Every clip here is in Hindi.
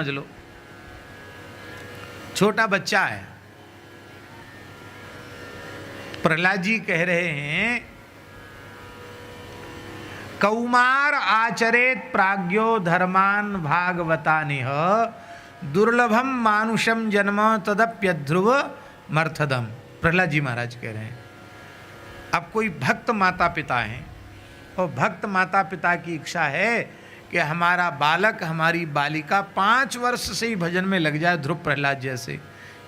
समझ लो। छोटा बच्चा है, प्रहलाद जी कह रहे हैं कौमार आचरेत प्राज्ञो धर्मान भागवतानिह दुर्लभम मानुषम जन्म तदप्यध्रुव मर्थदम। प्रहलाद जी महाराज कह रहे हैं अब कोई भक्त माता पिता हैं और भक्त माता पिता की इच्छा है कि हमारा बालक हमारी बालिका 5 वर्ष से ही भजन में लग जाए, ध्रुव प्रहलाद जैसे,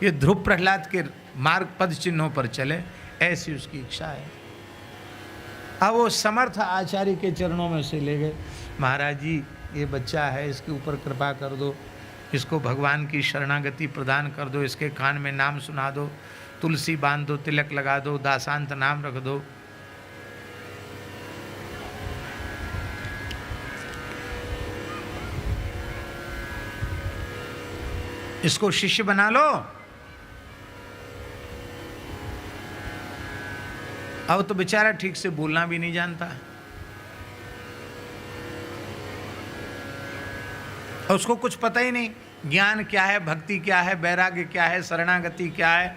ये ध्रुव प्रहलाद के मार्ग पद चिन्हों पर चले, ऐसी उसकी इच्छा है। अब वो समर्थ आचार्य के चरणों में से ले गए, महाराज जी ये बच्चा है, इसके ऊपर कृपा कर दो, इसको भगवान की शरणागति प्रदान कर दो, इसके कान में नाम सुना दो, तुलसी बांध दो, तिलक लगा दो, दासांत नाम रख दो। इसको शिष्य बना लो। अब तो बेचारा ठीक से बोलना भी नहीं जानता और उसको कुछ पता ही नहीं, ज्ञान क्या है, भक्ति क्या है, वैराग्य क्या है, शरणागति क्या है,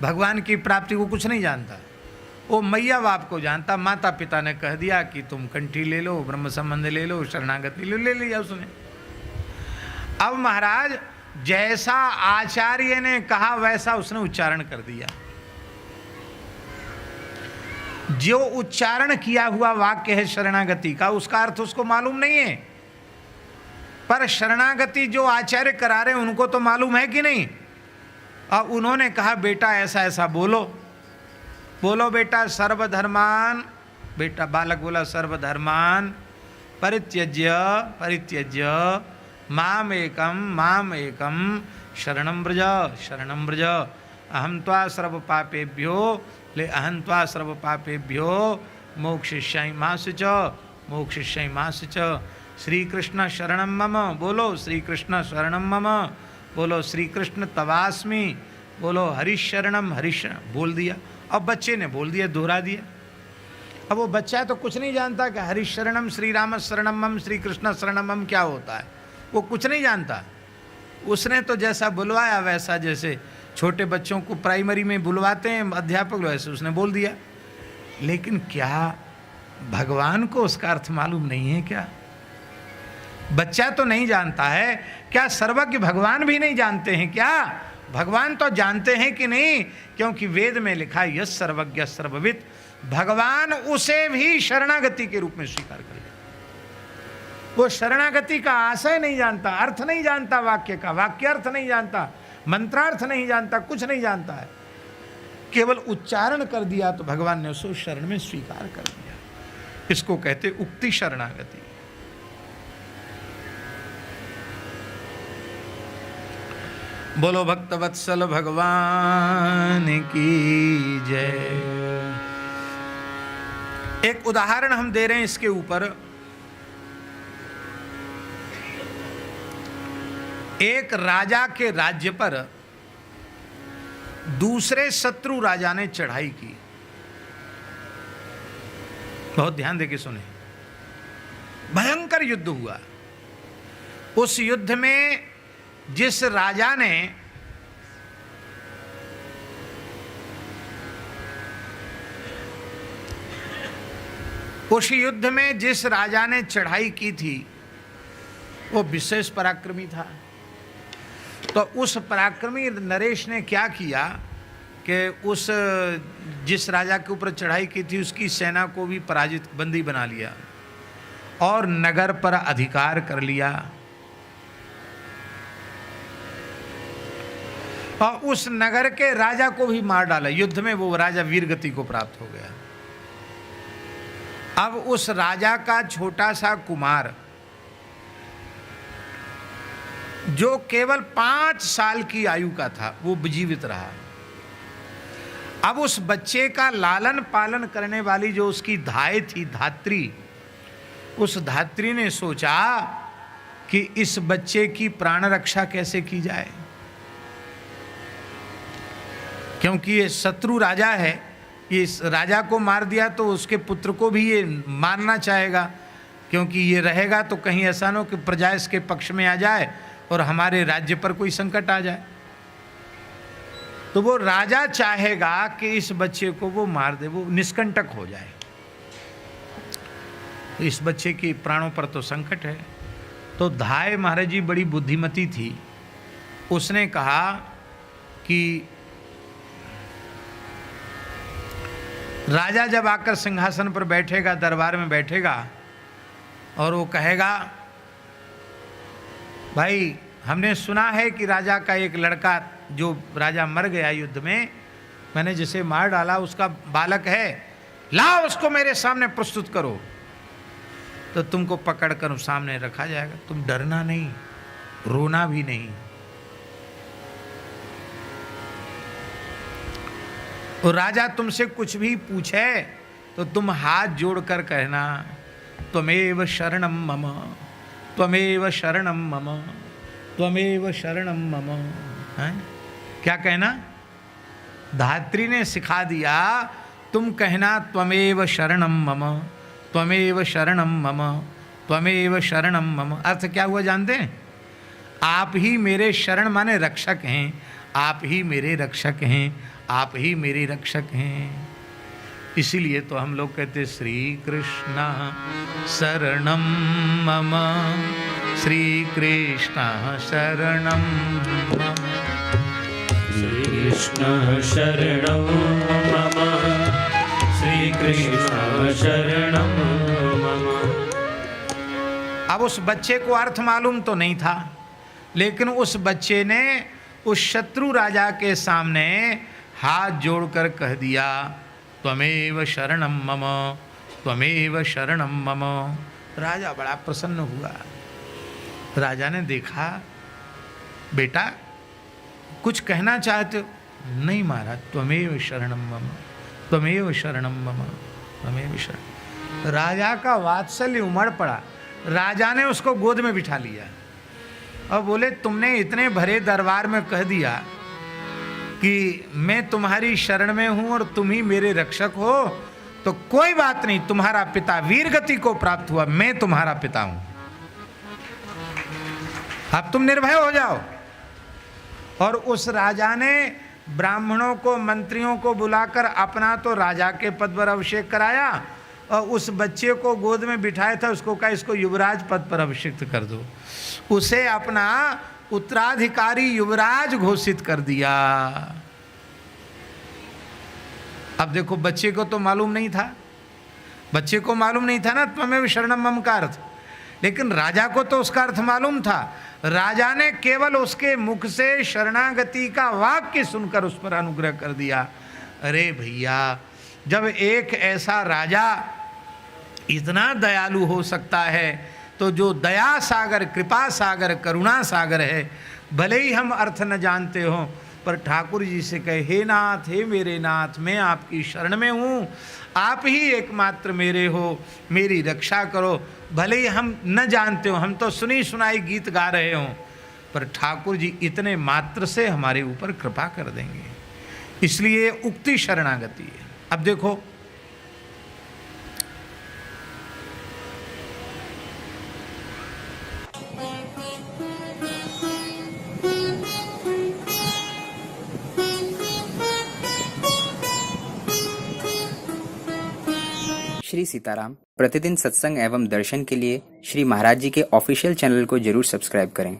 भगवान की प्राप्ति को कुछ नहीं जानता। वो मैया बाप को जानता, माता पिता ने कह दिया कि तुम कंठी ले लो, ब्रह्म संबंध ले लो, शरणागति ले लिया उसने। अब महाराज जैसा आचार्य ने कहा वैसा उसने उच्चारण कर दिया। जो उच्चारण किया हुआ वाक्य है शरणागति का, उसका अर्थ उसको मालूम नहीं है, पर शरणागति जो आचार्य करा रहे हैं उनको तो मालूम है कि नहीं। अब उन्होंने कहा बेटा ऐसा ऐसा बोलो, बोलो बेटा सर्वधर्मान, बेटा बालक बोला सर्वधर्मान परित्यज्य परित्यज्य माम एकम शरणं व्रज अहं त्वा सर्व पापेभ्यो ले अहं त्वा सर्व पापेभ्यो मोक्षयिष्यामि च श्री कृष्ण शरणं मम, बोलो श्री कृष्ण शरणं मम, बोलो श्री कृष्ण तवास्मि, बोलो हरिशरणम हरिशरण, बोल दिया। अब बच्चे ने बोल दिया, दोहरा दिया। अब वो बच्चा तो कुछ नहीं जानता कि हरिशरणम श्री राम शरणम मम श्री कृष्ण शरणम मम क्या होता है, वो कुछ नहीं जानता। उसने तो जैसा बुलवाया वैसा, जैसे छोटे बच्चों को प्राइमरी में बुलवाते हैं अध्यापक, वैसे उसने बोल दिया। लेकिन क्या भगवान को उसका अर्थ मालूम नहीं है क्या? बच्चा तो नहीं जानता है, क्या सर्वज्ञ भगवान भी नहीं जानते हैं क्या? भगवान तो जानते हैं कि नहीं, क्योंकि वेद में लिखा है यस सर्वज्ञ सर्वविद, भगवान उसे भी शरणागति के रूप में स्वीकार कर ले। वो शरणागति का आशय नहीं जानता, अर्थ नहीं जानता, वाक्य का वाक्यार्थ नहीं जानता, मंत्रार्थ नहीं जानता, कुछ नहीं जानता है, केवल उच्चारण कर दिया तो भगवान ने उसको शरण में स्वीकार कर दिया। इसको कहते उक्ति शरणागति। बोलो भक्तवत्सल भगवान की जय। एक उदाहरण हम दे रहे हैं इसके ऊपर। एक राजा के राज्य पर दूसरे शत्रु राजा ने चढ़ाई की। बहुत ध्यान देके सुने। भयंकर युद्ध हुआ। उस युद्ध में जिस राजा ने जिस राजा ने चढ़ाई की थी वो विशेष पराक्रमी था। तो उस पराक्रमी नरेश ने क्या किया कि उस जिस राजा के ऊपर चढ़ाई की थी उसकी सेना को भी पराजित बंदी बना लिया और नगर पर अधिकार कर लिया और उस नगर के राजा को भी मार डाला। युद्ध में वो राजा वीरगति को प्राप्त हो गया। अब उस राजा का छोटा सा कुमार जो केवल 5 साल की आयु का था वो जीवित रहा। अब उस बच्चे का लालन पालन करने वाली जो उसकी धाय थी, धात्री, उस धात्री ने सोचा कि इस बच्चे की प्राण रक्षा कैसे की जाए, क्योंकि ये शत्रु राजा है, ये इस राजा को मार दिया तो उसके पुत्र को भी ये मारना चाहेगा, क्योंकि ये रहेगा तो कहीं ऐसा न हो कि प्रजा इसके पक्ष में आ जाए और हमारे राज्य पर कोई संकट आ जाए। तो वो राजा चाहेगा कि इस बच्चे को वो मार दे, वो निष्कंटक हो जाए। तो इस बच्चे के प्राणों पर तो संकट है। तो धाय महाराज जी बड़ी बुद्धिमती थी, उसने कहा कि राजा जब आकर सिंहासन पर बैठेगा, दरबार में बैठेगा, और वो कहेगा भाई हमने सुना है कि राजा का एक लड़का, जो राजा मर गया युद्ध में, मैंने जिसे मार डाला उसका बालक है, लाओ उसको मेरे सामने प्रस्तुत करो। तो तुमको पकड़कर सामने रखा जाएगा, तुम डरना नहीं, रोना भी नहीं। और राजा तुमसे कुछ भी पूछे तो तुम हाथ जोड़कर कहना त्वमेव शरणम मम, त्वमेव शरणम मम, त्वमेव शरणम मम। है क्या कहना? धात्री ने सिखा दिया, तुम कहना त्वमेव शरणम मम, त्वमेव शरणम मम, त्वमेव शरणम मम। अर्थ क्या हुआ जानते हैं? आप ही मेरे शरण माने रक्षक हैं, आप ही मेरे रक्षक हैं, आप ही मेरे रक्षक हैं। इसीलिए तो हम लोग कहते श्री कृष्ण शरणम मम, श्री कृष्ण शरणम मम, श्री कृष्ण शरणम मम, श्री कृष्ण शरणम मम। अब उस बच्चे को अर्थ मालूम तो नहीं था, लेकिन उस बच्चे ने उस शत्रु राजा के सामने हाथ जोड़कर कह दिया त्वमेव शरणम मम, त्वमेव शरणम मम। राजा बड़ा प्रसन्न हुआ। राजा ने देखा, बेटा कुछ कहना चाहते हो? नहीं महाराज, त्वमेव शरणम मम, त्वमेव शरणम मम, त्वमेव शरण। राजा का वात्सल्य उमड़ पड़ा। राजा ने उसको गोद में बिठा लिया और बोले तुमने इतने भरे दरबार में कह दिया कि मैं तुम्हारी शरण में हूं और तुम ही मेरे रक्षक हो, तो कोई बात नहीं, तुम्हारा पिता वीर गति को प्राप्त हुआ, मैं तुम्हारा पिता हूं, अब तुम निर्भय हो जाओ। और उस राजा ने ब्राह्मणों को, मंत्रियों को बुलाकर अपना तो राजा के पद पर अभिषेक कराया, और उस बच्चे को गोद में बिठाया था, उसको कहा इसको युवराज पद पर अभिषिक्त कर दो। उसे अपना उत्तराधिकारी युवराज घोषित कर दिया। अब देखो, बच्चे को तो मालूम नहीं था, बच्चे को मालूम नहीं था ना त्वमेव शरणम मम का अर्थ, लेकिन राजा को तो उसका अर्थ मालूम था। राजा ने केवल उसके मुख से शरणागति का वाक्य सुनकर उस पर अनुग्रह कर दिया। अरे भैया, जब एक ऐसा राजा इतना दयालु हो सकता है, तो जो दया सागर, कृपा सागर, करुणा सागर है, भले ही हम अर्थ न जानते हो, पर ठाकुर जी से कहे हे नाथ, हे मेरे नाथ, मैं आपकी शरण में हूँ, आप ही एकमात्र मेरे हो, मेरी रक्षा करो। भले ही हम न जानते हो, हम तो सुनी सुनाई गीत गा रहे हों, पर ठाकुर जी इतने मात्र से हमारे ऊपर कृपा कर देंगे। इसलिए उक्ति शरणागति है। अब देखो, श्री सीताराम प्रतिदिन सत्संग एवं दर्शन के लिए श्री महाराज जी के ऑफिशियल चैनल को जरूर सब्सक्राइब करें।